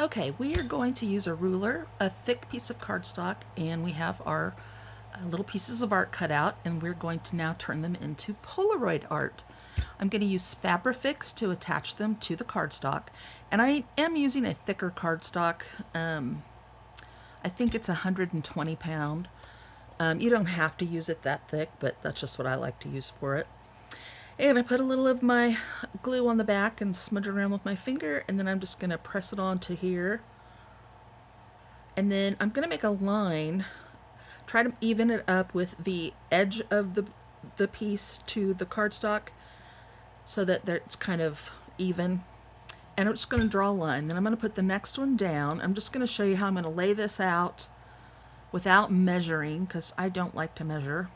Okay, we are going to use a ruler, a thick piece of cardstock, and we have our little pieces of art cut out, and we're going to now turn them into Polaroid art. I'm going to use Fabrifix to attach them to the cardstock, and I am using a thicker cardstock. I think it's 120 pound. You don't have to use it that thick, but that's just what I like to use for it. And I put a little of my glue on the back and smudge it around with my finger, and then I'm just going to press it onto here. And then I'm going to make a line, try to even it up with the edge of the piece to the cardstock so that it's kind of even. And I'm just going to draw a line. Then I'm going to put the next one down. I'm just going to show you how I'm going to lay this out without measuring, because I don't like to measure.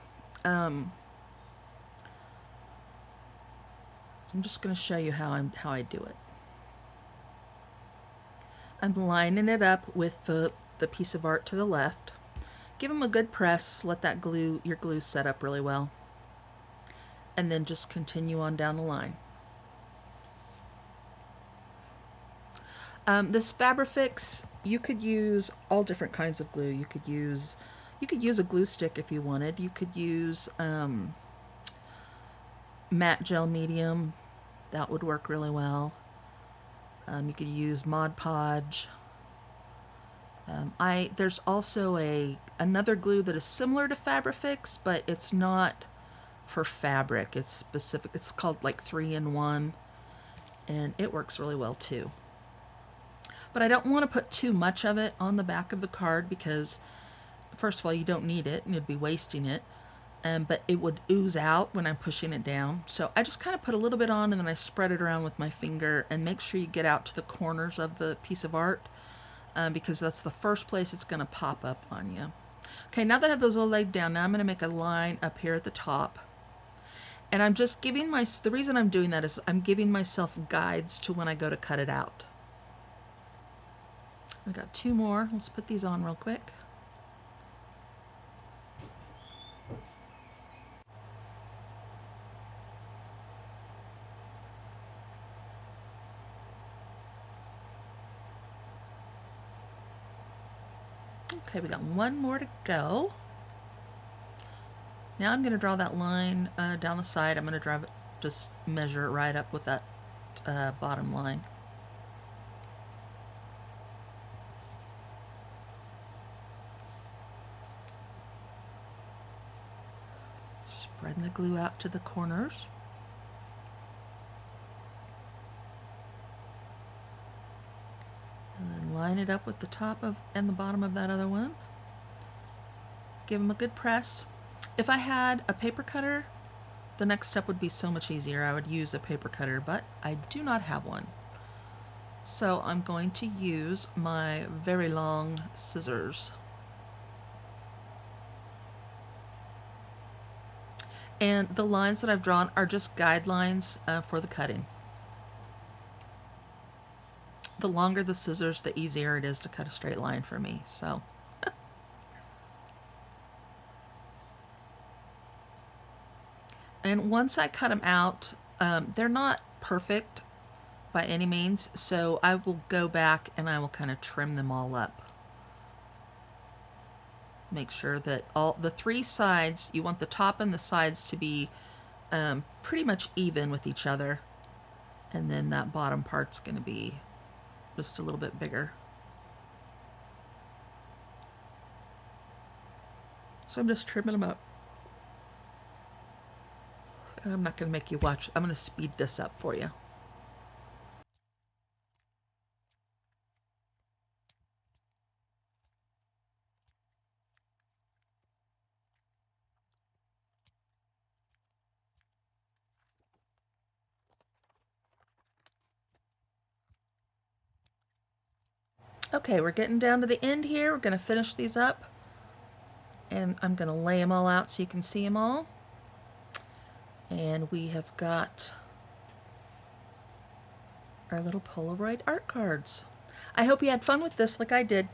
So I'm just going to show you how I do it. I'm lining it up with the piece of art to the left. Give them a good press. Let that your glue set up really well. And then just continue on down the line. This Fabrifix, you could use all different kinds of glue. You could use a glue stick if you wanted. You could use matte gel medium. That would work really well. You could use Mod Podge. There's also another glue that is similar to Fabrifix, but it's not for fabric. It's specific. It's called like 3-in-1, and it works really well too. But I don't want to put too much of it on the back of the card because, first of all, you don't need it and you'd be wasting it. But it would ooze out when I'm pushing it down. So I just kind of put a little bit on and then I spread it around with my finger, and make sure you get out to the corners of the piece of art because that's the first place it's going to pop up on you. Okay, now that I have those all laid down, now I'm going to make a line up here at the top. And I'm just giving the reason I'm doing that is I'm giving myself guides to when I go to cut it out. I got 2 more. Let's put these on real quick. Okay, we got 1 more to go. Now I'm going to draw that line down the side. I'm going to just measure it right up with that bottom line. Spreading the glue out to the corners. And then line it up with the top and the bottom of that other one. Give them a good press. If I had a paper cutter, the next step would be so much easier. I would use a paper cutter, but I do not have one. So I'm going to use my very long scissors. And the lines that I've drawn are just guidelines for the cutting. The longer the scissors, the easier it is to cut a straight line for me. So. And once I cut them out, they're not perfect by any means, so I will go back and I will kind of trim them all up. Make sure that all the 3 sides, you want the top and the sides to be pretty much even with each other. And then that bottom part's going to be just a little bit bigger. So I'm just trimming them up. And I'm not going to make you watch. I'm going to speed this up for you. Okay, we're getting down to the end here. We're going to finish these up. And I'm going to lay them all out so you can see them all. And we have got our little Polaroid art cards. I hope you had fun with this like I did.